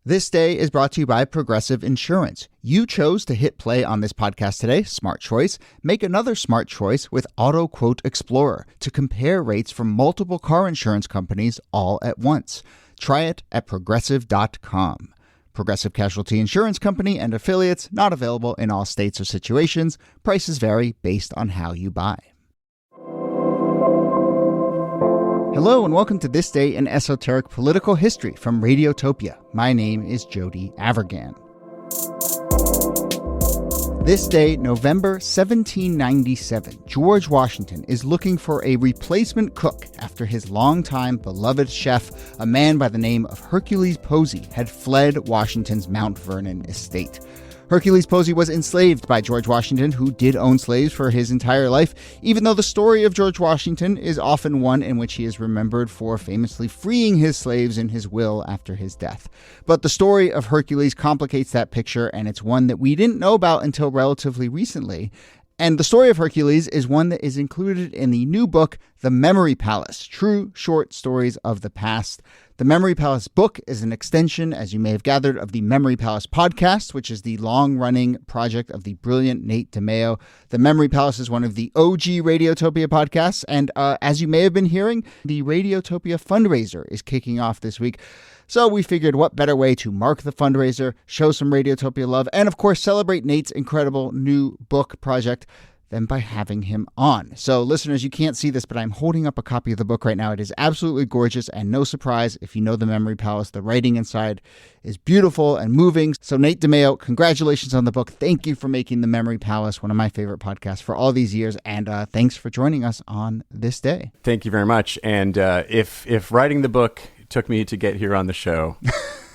This day is brought to you by Progressive Insurance. You chose to hit play on this podcast today. Smart choice. Make another smart choice with Auto Quote Explorer to compare rates from multiple car insurance companies all at once. Try it at Progressive.com. Progressive Casualty Insurance Company and affiliates, not available in all states or situations. Prices vary based on how you buy. Hello and welcome to This Day in Esoteric Political History from Radiotopia. My name is Jody Avergan. This day, November 1797, George Washington is looking for a replacement cook after his longtime beloved chef, a man by the name of Hercules Posey, had fled Washington's Mount Vernon estate. Hercules Posey was enslaved by George Washington, who did own slaves for his entire life, even though the story of George Washington is often one in which he is remembered for famously freeing his slaves in his will after his death. But the story of Hercules complicates that picture, and it's one that we didn't know about until relatively recently. And the story of Hercules is one that is included in the new book, The Memory Palace, True Short Stories of the Past. The Memory Palace book is an extension, as you may have gathered, of the Memory Palace podcast, which is the long-running project of the brilliant Nate DiMeo. The Memory Palace is one of the OG Radiotopia podcasts, and as you may have been hearing, the Radiotopia fundraiser is kicking off this week. So we figured what better way to mark the fundraiser, show some Radiotopia love, and of course celebrate Nate's incredible new book project than by having him on. So listeners, you can't see this, but I'm holding up a copy of the book right now. It is absolutely gorgeous, and no surprise, if you know the Memory Palace, the writing inside is beautiful and moving. So Nate DiMeo, congratulations on the book. Thank you for making the Memory Palace one of my favorite podcasts for all these years, and thanks for joining us on this day. Thank you very much. And if writing the book took me to get here on the show,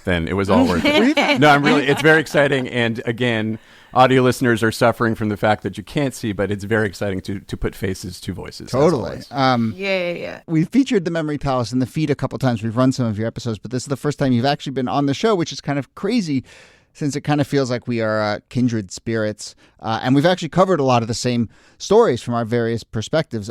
then it was all worth it. No, it's very exciting. And again, audio listeners are suffering from the fact that you can't see, but it's very exciting to put faces to voices. Totally. Yeah. We've featured the Memory Palace in the feed a couple times. We've run some of your episodes, but this is the first time you've actually been on the show, which is kind of crazy since it kind of feels like we are kindred spirits. And we've actually covered a lot of the same stories from our various perspectives.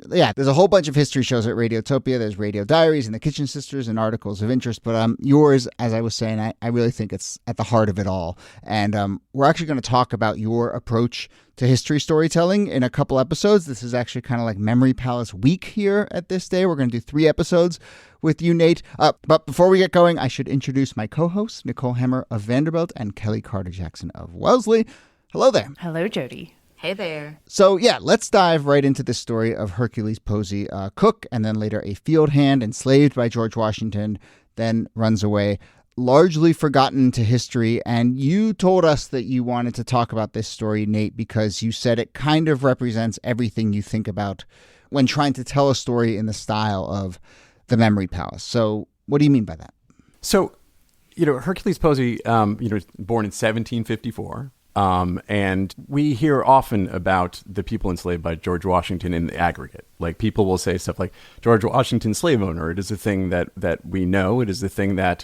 There's a whole bunch of history shows at Radiotopia. There's Radio Diaries and The Kitchen Sisters and Articles of Interest. But yours, as I was saying, I really think it's at the heart of it all. And we're actually going to talk about your approach to history storytelling in a couple episodes. This is actually kind of like Memory Palace week here at This Day. We're going to do 3 episodes with you, Nate. But before we get going, I should introduce my co-hosts, Nicole Hemmer of Vanderbilt and Kelly Carter-Jackson of Wellesley. Hello there. Hello, Jody. Hey there. So let's dive right into this story of Hercules Posey, cook, and then later a field hand enslaved by George Washington, then runs away. Largely forgotten to history, and you told us that you wanted to talk about this story, Nate, because you said it kind of represents everything you think about when trying to tell a story in the style of the Memory Palace. So what do you mean by that? So, Hercules Posey, born in 1754, and we hear often about the people enslaved by George Washington in the aggregate. Like, people will say stuff like, George Washington, slave owner. It is a thing that we know. It is the thing that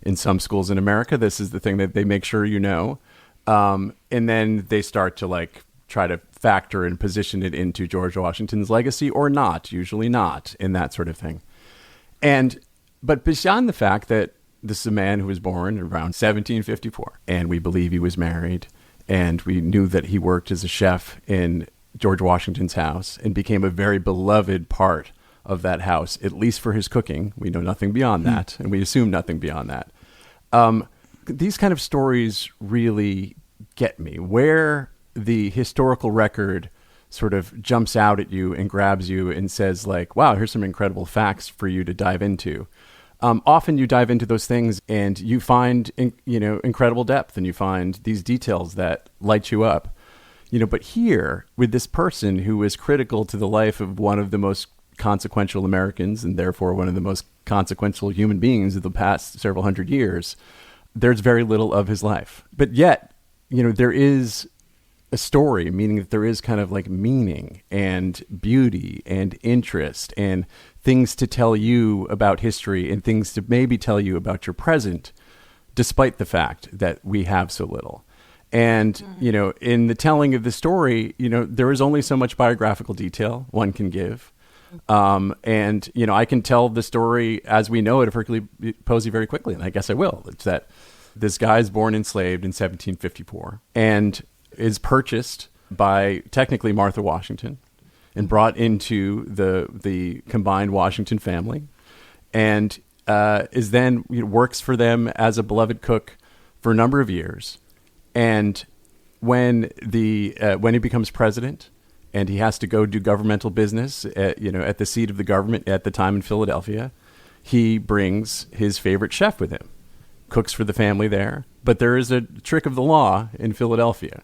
in some schools in America, this is the thing that they make sure you know. And then they start to try to factor and position it into George Washington's legacy or not, usually not, in that sort of thing. But beyond the fact that this is a man who was born around 1754, and we believe he was married, and we knew that he worked as a chef in George Washington's house and became a very beloved part of that house, at least for his cooking. We know nothing beyond that, and we assume nothing beyond that. These kind of stories really get me, where the historical record sort of jumps out at you and grabs you and says wow, here's some incredible facts for you to dive into. Often you dive into those things and you find, incredible depth, and you find these details that light you up. But here, with this person who was critical to the life of one of the most consequential Americans, and therefore one of the most consequential human beings of the past several hundred years, there's very little of his life. But yet, there is a story, meaning that there is kind of meaning and beauty and interest and things to tell you about history and things to maybe tell you about your present, despite the fact that we have so little. And, in the telling of the story, there is only so much biographical detail one can give. And, I can tell the story as we know it of Hercules Posey very quickly, and I guess I will. It's that this guy is born enslaved in 1754 and is purchased by technically Martha Washington and brought into the combined Washington family, and is then works for them as a beloved cook for a number of years. And when he becomes president and he has to go do governmental business at the seat of the government at the time in Philadelphia, he brings his favorite chef with him, cooks for the family there. But there is a trick of the law in Philadelphia,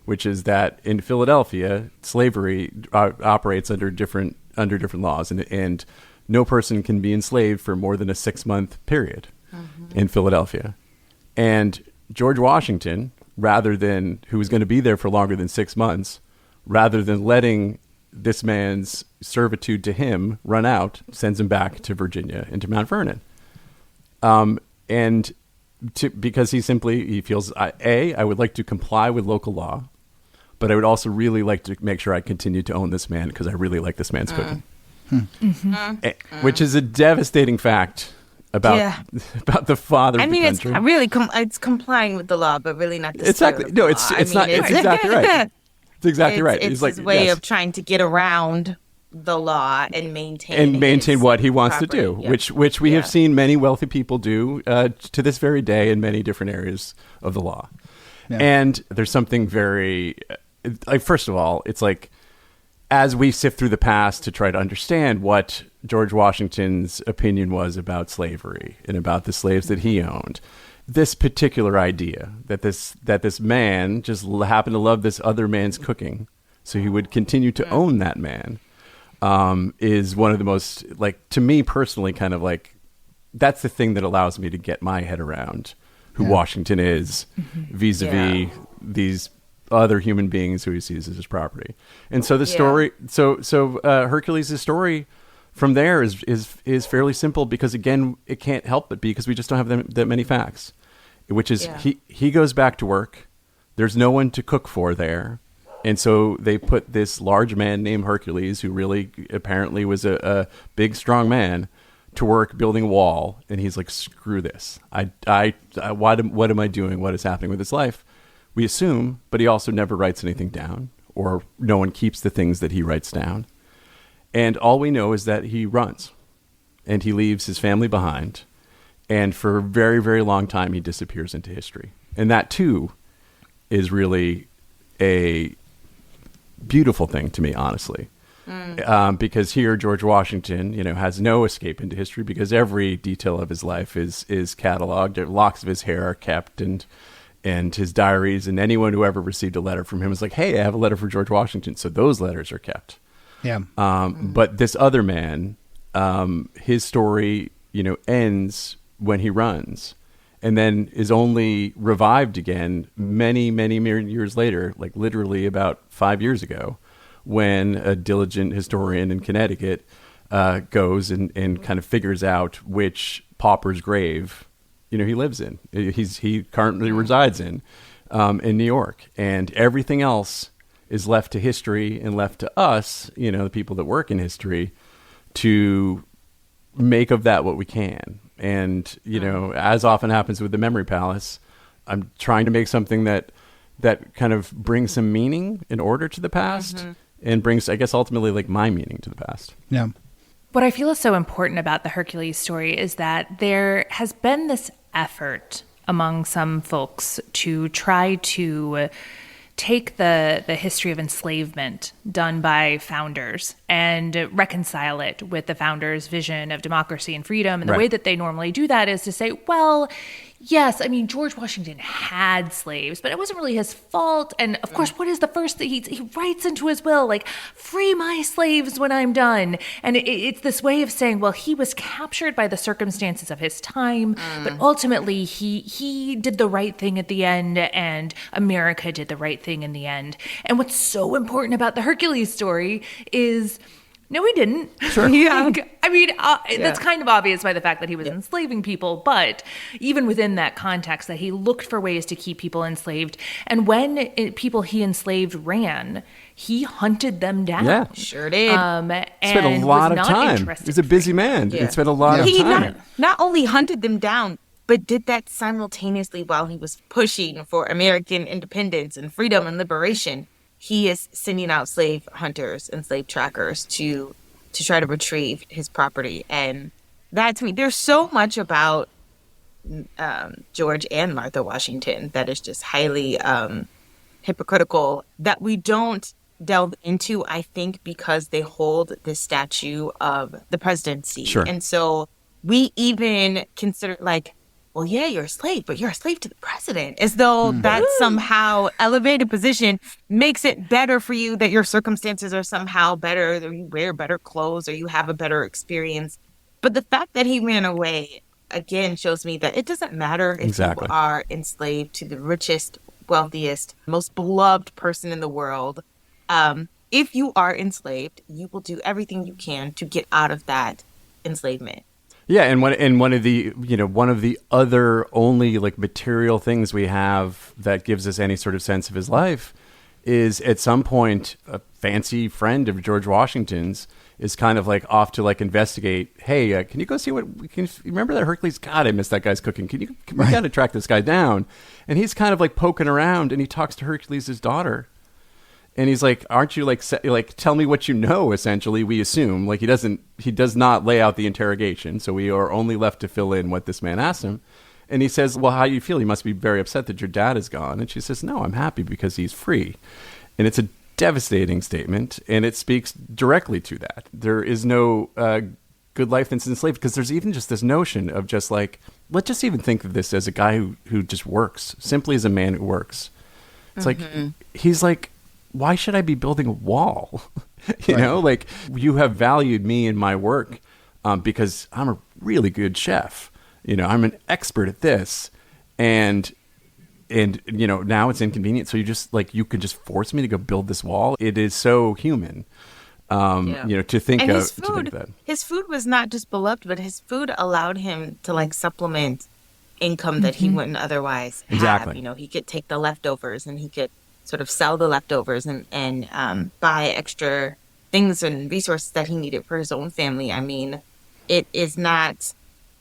which is that in Philadelphia, slavery operates under different laws, and no person can be enslaved for more than a 6-month period in Philadelphia. And George Washington, who was going to be there for longer than 6 months, rather than letting this man's servitude to him run out, sends him back to Virginia and to Mount Vernon. Because he feels, I would like to comply with local law, but I would also really like to make sure I continue to own this man because I really like this man's cooking. Which is a devastating fact about the father of the country. It's really it's complying with the law, but really not the exactly. No, it's not. It's exactly right. It's exactly right. It's his way of trying to get around the law and maintain what he wants property. To do, which we have seen many wealthy people do to this very day in many different areas of the law. Yeah. And there's something very first of all, it's like, as we sift through the past to try to understand what George Washington's opinion was about slavery and about the slaves that he owned, this particular idea that this man just happened to love this other man's cooking, so he would continue to own that man, is one of the most, to me personally, kind of that's the thing that allows me to get my head around who Washington is vis-a-vis these other human beings who he sees as his property. And so the story, Hercules' story from there is fairly simple because, again, it can't help but be because we just don't have that many facts, which is he goes back to work. There's no one to cook for there. And so they put this large man named Hercules, who really apparently was a big, strong man, to work building a wall. And he's like, screw this. What am I doing? What is happening with his life? We assume, but he also never writes anything down, or no one keeps the things that he writes down. And all we know is that he runs, and he leaves his family behind. And for a very, very long time, he disappears into history. And that, too, is really a beautiful thing to me, honestly. Because here, George Washington, has no escape into history because every detail of his life is cataloged. Locks of his hair are kept, and his diaries, and anyone who ever received a letter from him was like, hey, I have a letter for George Washington. So those letters are kept. Yeah. But this other man, his story, ends when he runs, and then is only revived again many, many years later, literally about 5 years ago, when a diligent historian in Connecticut goes and kind of figures out which pauper's grave he lives in. He currently resides in New York, and everything else is left to history and left to us, the people that work in history, to make of that what we can. And as often happens with the Memory Palace, I'm trying to make something that kind of brings some meaning and order to the past, and brings, I guess, ultimately my meaning to the past. Yeah. What I feel is so important about the Hercules story is that there has been this effort among some folks to try to take the history of enslavement done by founders and reconcile it with the founders' vision of democracy and freedom. And the way that they normally do that is to say, well, yes, I mean, George Washington had slaves, but it wasn't really his fault. And of course, what is the first thing he writes into his will? Free my slaves when I'm done. And it's this way of saying, well, he was captured by the circumstances of his time, but ultimately he did the right thing at the end, and America did the right thing in the end. And what's so important about the Hercules story is No, he didn't. Sure. Yeah. I mean, that's kind of obvious by the fact that he was enslaving people, but even within that context, that he looked for ways to keep people enslaved. And when people he enslaved ran, he hunted them down. Yeah. Sure did. And Spent a lot of was not time. interested He's a busy man. Yeah. He spent a lot of He time. not only hunted them down, but did that simultaneously while he was pushing for American independence and freedom and liberation. He is sending out slave hunters and slave trackers to try to retrieve his property. And that, to me, there's so much about George and Martha Washington that is just highly hypocritical that we don't delve into, I think, because they hold this statue of the presidency. Sure. And so we even consider, like, well, yeah, you're a slave, but you're a slave to the president, as though that somehow elevated position makes it better for you, that your circumstances are somehow better, that you wear better clothes or you have a better experience. But the fact that he ran away, again, shows me that it doesn't matter if Exactly. you are enslaved to the richest, wealthiest, most beloved person in the world. If you are enslaved, you will do everything you can to get out of that enslavement. Yeah, and one of the other only like material things we have that gives us any sort of sense of his life is at some point a fancy friend of George Washington's is kind of like off to like investigate. Hey, can you go see what? You remember that Hercules? God, I miss that guy's cooking. We got to track this guy down. And he's kind of like poking around, and he talks to Hercules' daughter. And he's like, aren't you like tell me what you know, essentially, we assume. Like he does not lay out the interrogation. So we are only left to fill in what this man asked him. And he says, well, how do you feel? You must be very upset that your dad is gone. And she says, no, I'm happy because he's free. And it's a devastating statement. And it speaks directly to that. There is no good life that's enslaved, because there's even just this notion of just like, let's just even think of this as a guy who just works, simply as a man who works. It's like, he's like, why should I be building a wall? You know, like, you have valued me and my work because I'm a really good chef. You know, I'm an expert at this. And you know, now it's inconvenient. So you just like, you could just force me to go build this wall. It is so human, you know, to think And of that. His food was not just beloved, but his food allowed him to like supplement income that he wouldn't otherwise have. Exactly. You know, he could take the leftovers and he could sort of sell the leftovers and buy extra things and resources that he needed for his own family. I mean, it is not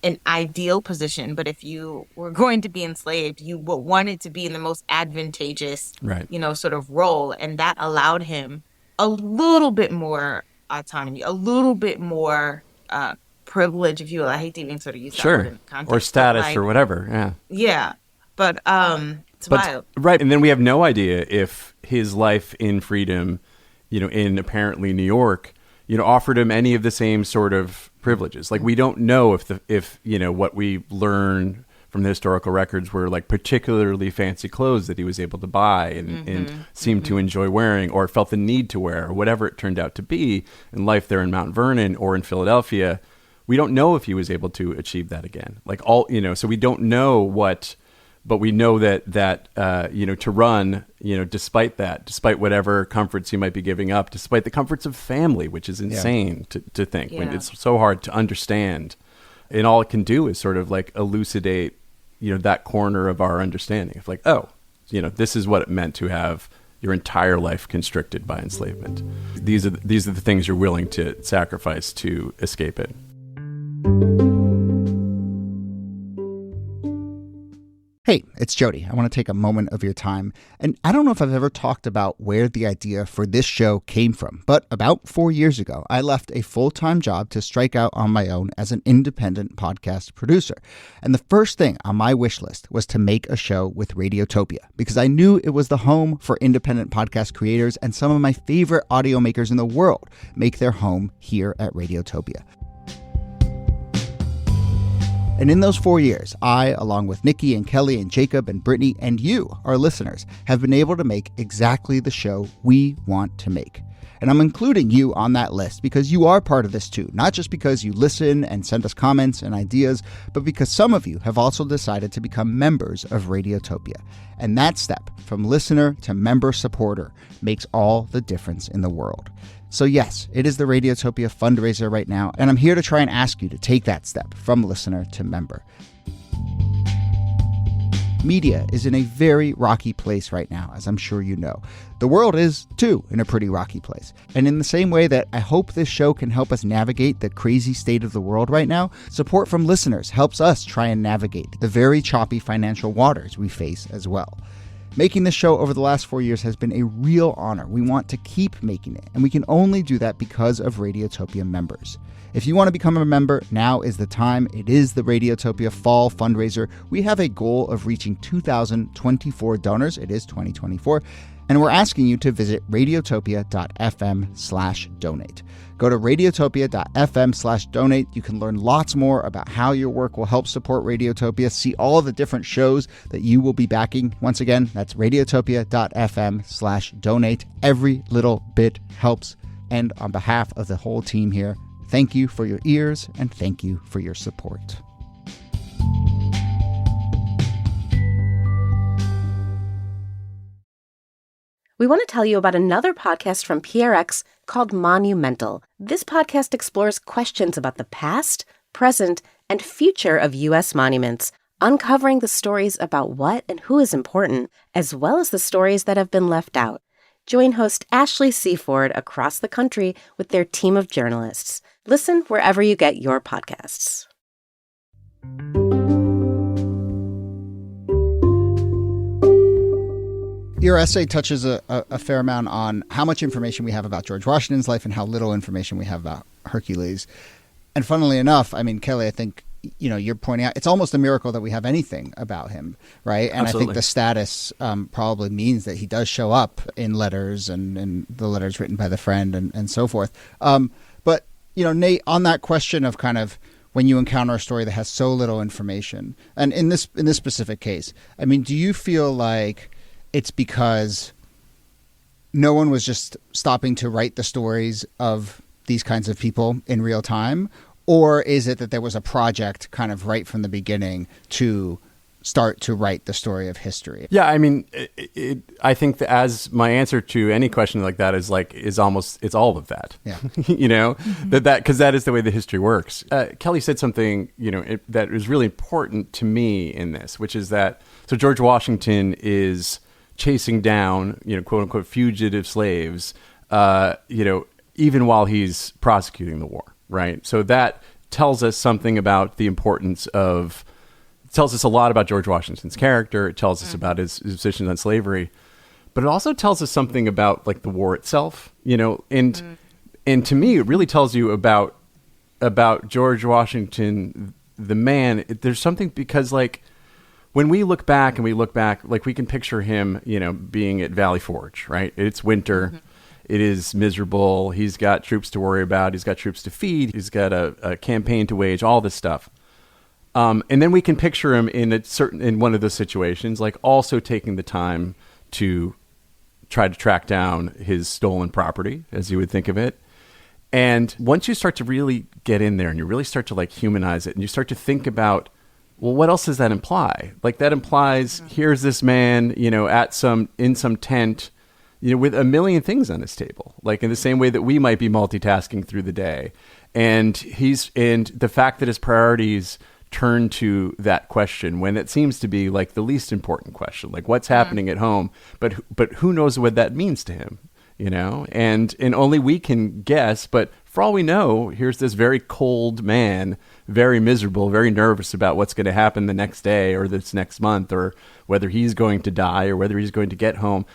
an ideal position, but if you were going to be enslaved, you would want it to be in the most advantageous, you know, sort of role. And that allowed him a little bit more autonomy, a little bit more privilege, if you will. I hate to even sort of use that word in the context. Or status or whatever. Yeah. Yeah. But it's wild. Right. And then we have no idea if his life in freedom, you know, in apparently New York, you know, offered him any of the same sort of privileges. Like, we don't know if you know, what we learn from the historical records were like particularly fancy clothes that he was able to buy and seemed to enjoy wearing, or felt the need to wear, or whatever it turned out to be in life there in Mount Vernon or in Philadelphia. We don't know if he was able to achieve that again. Like, all, you know, so we don't know what. But we know that you know, to run, you know, despite whatever comforts you might be giving up, despite the comforts of family, which is insane to think, when it's so hard to understand. And all it can do is sort of like elucidate, you know, that corner of our understanding of like, oh, you know, this is what it meant to have your entire life constricted by enslavement. These are the things you're willing to sacrifice to escape it. Hey, it's Jody. I want to take a moment of your time. And I don't know if I've ever talked about where the idea for this show came from, but about 4 years ago, I left a full-time job to strike out on my own as an independent podcast producer. And the first thing on my wish list was to make a show with Radiotopia, because I knew it was the home for independent podcast creators, and some of my favorite audio makers in the world make their home here at Radiotopia. And in those 4 years, I, along with Niki and Kellie and Jacob and Brittany and you, our listeners, have been able to make exactly the show we want to make. And I'm including you on that list because you are part of this too, not just because you listen and send us comments and ideas, but because some of you have also decided to become members of Radiotopia. And that step from listener to member supporter makes all the difference in the world. So yes, it is the Radiotopia fundraiser right now, and I'm here to try and ask you to take that step from listener to member. Media is in a very rocky place right now, as I'm sure you know. The world is, too, in a pretty rocky place. And in the same way that I hope this show can help us navigate the crazy state of the world right now, support from listeners helps us try and navigate the very choppy financial waters we face as well. Making this show over the last 4 years has been a real honor. We want to keep making it, and we can only do that because of Radiotopia members. If you want to become a member, now is the time. It is the Radiotopia Fall Fundraiser. We have a goal of reaching 2,024 donors. It is 2024. And we're asking you to visit radiotopia.fm/donate. Go to radiotopia.fm/donate. You can learn lots more about how your work will help support Radiotopia, see all of the different shows that you will be backing. Once again, that's radiotopia.fm/donate. Every little bit helps. And on behalf of the whole team here, thank you for your ears and thank you for your support. We want to tell you about another podcast from PRX called Monumental. This podcast explores questions about the past, present, and future of U.S. monuments, uncovering the stories about what and who is important, as well as the stories that have been left out. Join host Ashley Seaford across the country with their team of journalists. Listen wherever you get your podcasts. Your essay touches a fair amount on how much information we have about George Washington's life and how little information we have about Hercules. And funnily enough, I mean, Kelly, I think, you're pointing out it's almost a miracle that we have anything about him, right? And Absolutely. I think the status probably means that he does show up in letters and the letters written by the friend and so forth. But, Nate, on that question of kind of when you encounter a story that has so little information, and in this specific case, I mean, do you feel like it's because no one was just stopping to write the stories of these kinds of people in real time? Or is it that there was a project kind of right from the beginning to start to write the story of history? Yeah, I mean, I think that as my answer to any question like that is it's all of that. Yeah. Because that is the way the history works. Kelly said something, that is really important to me in this, which is that, so George Washington is chasing down, quote unquote, fugitive slaves, even while he's prosecuting the war, right? So that tells us something about the importance of, tells us a lot about George Washington's character. It tells us about his position on slavery, but it also tells us something about like the war itself, and to me, it really tells you about George Washington, the man. There's something because like, when we look back, like we can picture him, being at Valley Forge, right? It's winter. Mm-hmm. It is miserable. He's got troops to worry about. He's got troops to feed. He's got a campaign to wage, all this stuff. And then we can picture him in one of those situations, like also taking the time to try to track down his stolen property, as you would think of it. And once you start to really get in there and you really start to like humanize it and you start to think about, well, what else does that imply? Like that implies here's this man, in some tent, with a million things on his table, like in the same way that we might be multitasking through the day. And the fact that his priorities turn to that question when it seems to be like the least important question, like what's happening at home, but who knows what that means to him, and only we can guess, but for all we know, here's this very cold man, very miserable, very nervous about what's going to happen the next day or this next month, or whether he's going to die or whether he's going to get home.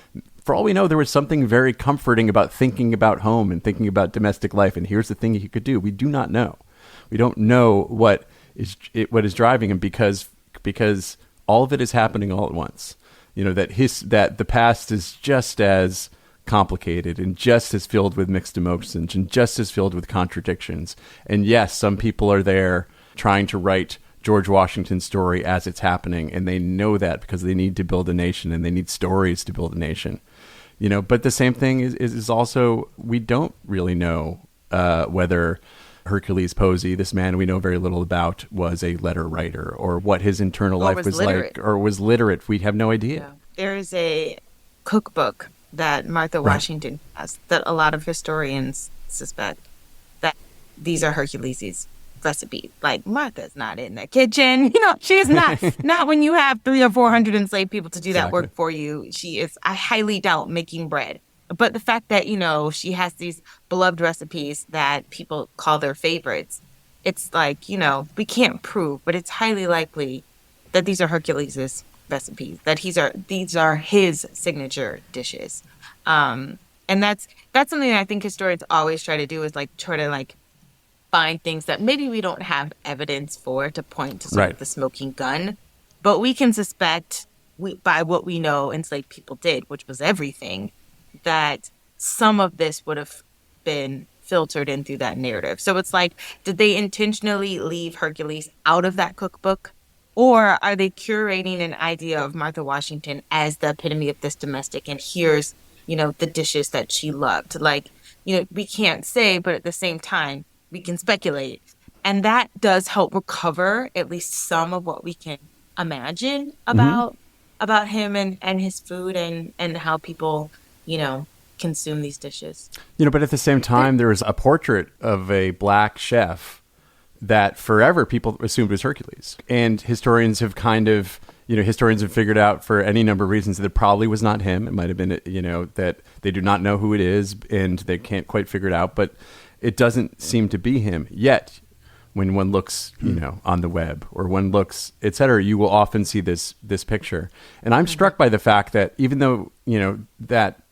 For all we know, there was something very comforting about thinking about home and thinking about domestic life. And here's the thing he could do. We do not know. We don't know what is driving him because all of it is happening all at once. That the past is just as complicated and just as filled with mixed emotions and just as filled with contradictions. And yes, some people are there trying to write George Washington's story as it's happening, and they know that because they need to build a nation and they need stories to build a nation. But the same thing is also, we don't really know whether Hercules Posey, this man we know very little about, was a letter writer or what his internal life was literate. like, or was literate. We have no idea. Yeah. There is a cookbook that Martha Washington has, that a lot of historians suspect that these are Hercules' recipes. Like, Martha's not in the kitchen. She is not when you have 300 or 400 enslaved people to do that work for you. She is, I highly doubt, making bread. But the fact that, she has these beloved recipes that people call their favorites, it's like, we can't prove, but it's highly likely that these are Hercules' recipes, that these are his signature dishes. And that's something that I think historians always try to do, is try to find things that maybe we don't have evidence for to point to sort of the smoking gun, but we can suspect by what we know enslaved people did, which was everything, that some of this would have been filtered in through that narrative. So it's like, did they intentionally leave Hercules out of that cookbook? Or are they curating an idea of Martha Washington as the epitome of this domestic, and here's, the dishes that she loved? We can't say, but at the same time, we can speculate. And that does help recover at least some of what we can imagine about him and his food and how people, consume these dishes. But at the same time, there was a portrait of a black chef that forever people assumed was Hercules. And historians have figured out for any number of reasons that it probably was not him. It might have been, that they do not know who it is and they can't quite figure it out. But it doesn't seem to be him. Yet, when one looks, on the web or one looks, et cetera, you will often see this picture. And I'm struck by the fact that even though, that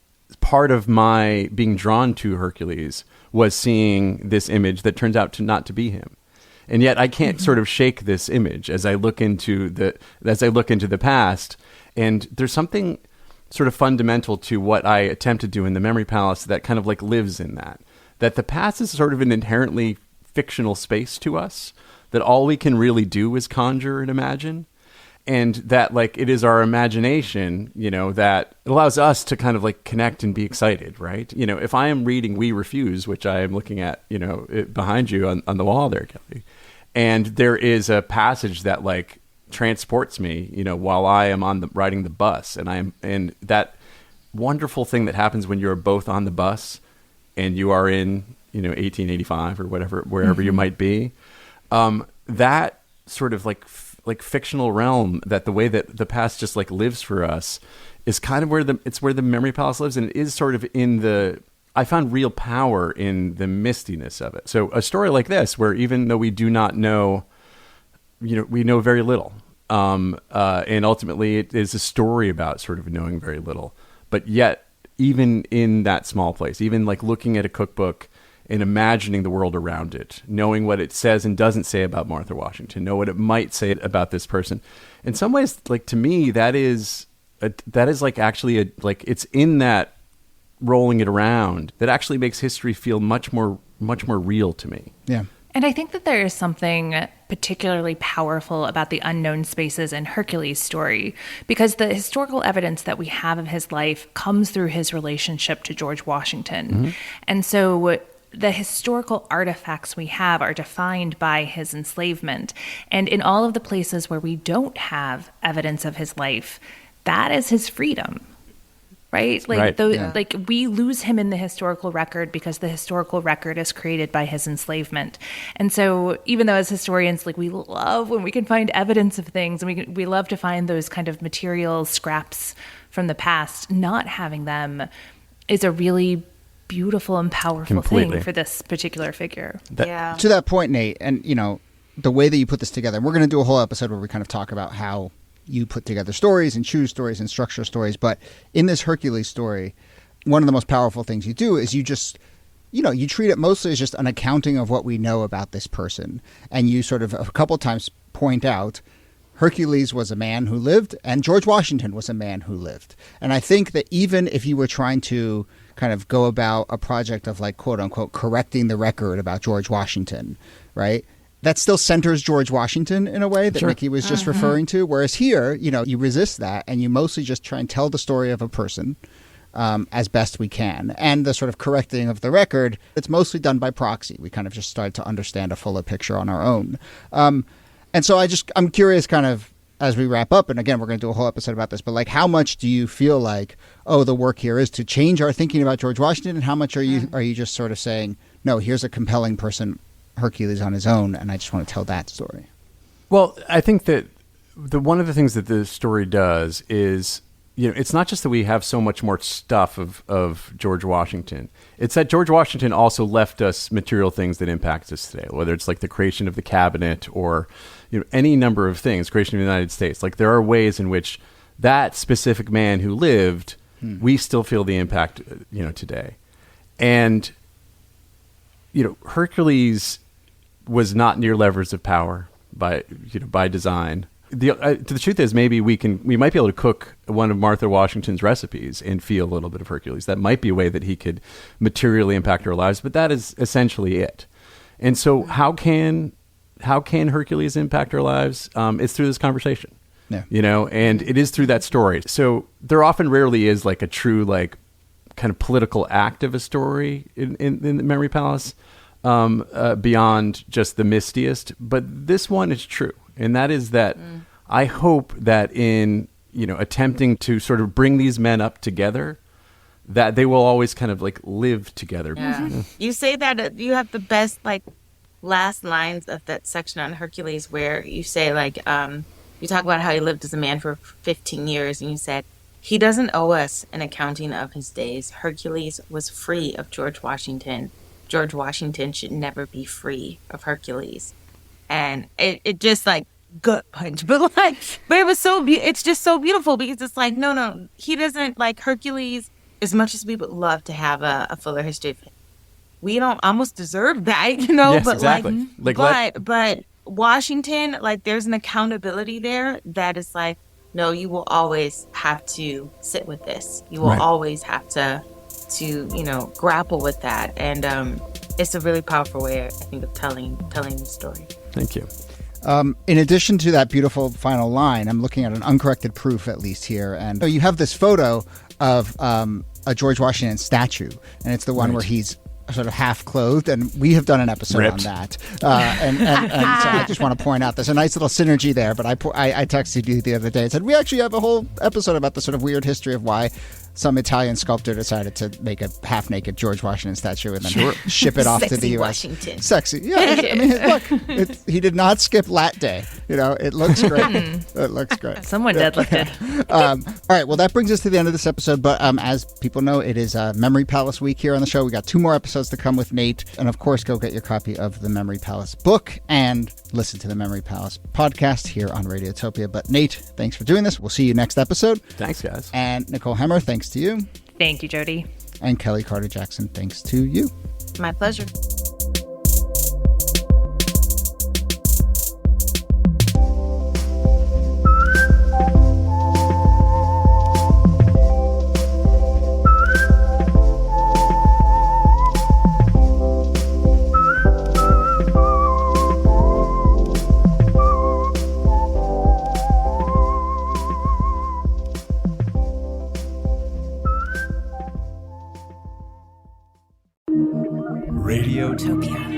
part of my being drawn to Hercules was seeing this image that turns out to not to be him. And yet I can't sort of shake this image as I look into the past. And there's something sort of fundamental to what I attempt to do in the Memory Palace that kind of lives in that the past is sort of an inherently fictional space to us, that all we can really do is conjure and imagine. And that it is our imagination, that allows us to kind of connect and be excited, right? If I am reading We Refuse, which I am looking at, behind you on the wall there, Kelly, and there is a passage that transports me, while I am riding the bus, and that wonderful thing that happens when you're both on the bus and you are in, 1885 or whatever, wherever you might be, that sort of fictional realm, that the way that the past just lives for us is kind of where the Memory Palace lives. And it is sort of I found real power in the mistiness of it. So a story like this, where even though we do not know, we know very little. And ultimately it is a story about sort of knowing very little, but yet even in that small place, even looking at a cookbook and imagining the world around it, knowing what it says and doesn't say about Martha Washington, know what it might say about this person. In some ways, to me, that is actually it's in that rolling it around that actually makes history feel much more real to me. Yeah. And I think that there is something particularly powerful about the unknown spaces in Hercules' story, because the historical evidence that we have of his life comes through his relationship to George Washington. And so the historical artifacts we have are defined by his enslavement. And in all of the places where we don't have evidence of his life, that is his freedom. Right? We lose him in the historical record because the historical record is created by his enslavement. And so even though as historians, we love when we can find evidence of things, and we love to find those kind of material scraps from the past, not having them is a really beautiful and powerful thing for this particular figure. To that point, Nate, and the way that you put this together, we're going to do a whole episode where we kind of talk about how you put together stories and choose stories and structure stories. But in this Hercules story, one of the most powerful things you do is you just, you treat it mostly as just an accounting of what we know about this person. And you sort of a couple times point out Hercules was a man who lived and George Washington was a man who lived. And I think that even if you were trying to kind of go about a project of quote unquote correcting the record about George Washington, right? That still centers George Washington in a way that Niki was just referring to. Whereas here, you resist that and you mostly just try and tell the story of a person as best we can. And the sort of correcting of the record, it's mostly done by proxy. We kind of just started to understand a fuller picture on our own. And so I'm curious kind of as we wrap up, and again, we're going to do a whole episode about this, but like, how much do you feel like, oh, the work here is to change our thinking about George Washington, and how much are you just sort of saying, no, here's a compelling person, Hercules on his own, and I just want to tell that story? Well, I think that one of the things that the story does is, it's not just that we have so much more stuff of George Washington. It's that George Washington also left us material things that impact us today, whether it's like the creation of the cabinet or any number of things, creation of the United States. Like, there are ways in which that specific man who lived, we still feel the impact, today. And, Hercules was not near levers of power by design. The truth is, maybe we might be able to cook one of Martha Washington's recipes and feel a little bit of Hercules. That might be a way that he could materially impact our lives, but that is essentially it. And so how can Hercules impact our lives? It's through this conversation, and it is through that story. So there rarely is like a true, like, kind of political act of a story in the Memory Palace, beyond just the mistiest. But this one is true. And that is that I hope that in, attempting to sort of bring these men up together, that they will always kind of like live together. Yeah. You say that you have the best like last lines of that section on Hercules, where you say like, you talk about how he lived as a man for 15 years, and you said, he doesn't owe us an accounting of his days. Hercules was free of George Washington. George Washington should never be free of Hercules. And it just like gut punch, but it was it's just so beautiful, because it's like, no, he doesn't, like, Hercules, as much as we would love to have a fuller history of him, we don't almost deserve that, Yes, but exactly. but Washington, like, there's an accountability there that is like, no, you will always have to sit with this. You will always have to grapple with that. And it's a really powerful way, I think, of telling the story. Thank you. In addition to that beautiful final line, I'm looking at an uncorrected proof, at least here. And you have this photo of a George Washington statue, and it's the one where he's sort of half clothed, and we have done an episode on that. And so I just want to point out there's a nice little synergy there. But I texted you the other day and said, we actually have a whole episode about the sort of weird history of why some Italian sculptor decided to make a half-naked George Washington statue and then ship it off to the U.S. Washington. Sexy. Yeah, I mean, look, he did not skip Lat Day. It looks great. It looks great. Someone deadlifted. All right, well, that brings us to the end of this episode. But as people know, it is Memory Palace week here on the show. We got 2 more episodes to come with Nate. And, of course, go get your copy of the Memory Palace book and listen to the Memory Palace podcast here on Radiotopia. But, Nate, thanks for doing this. We'll see you next episode. Thanks, guys. And Nicole Hemmer, thanks to you. Thank you, Jody. And Kelly Carter-Jackson, thanks to you. My pleasure. Radiotopia.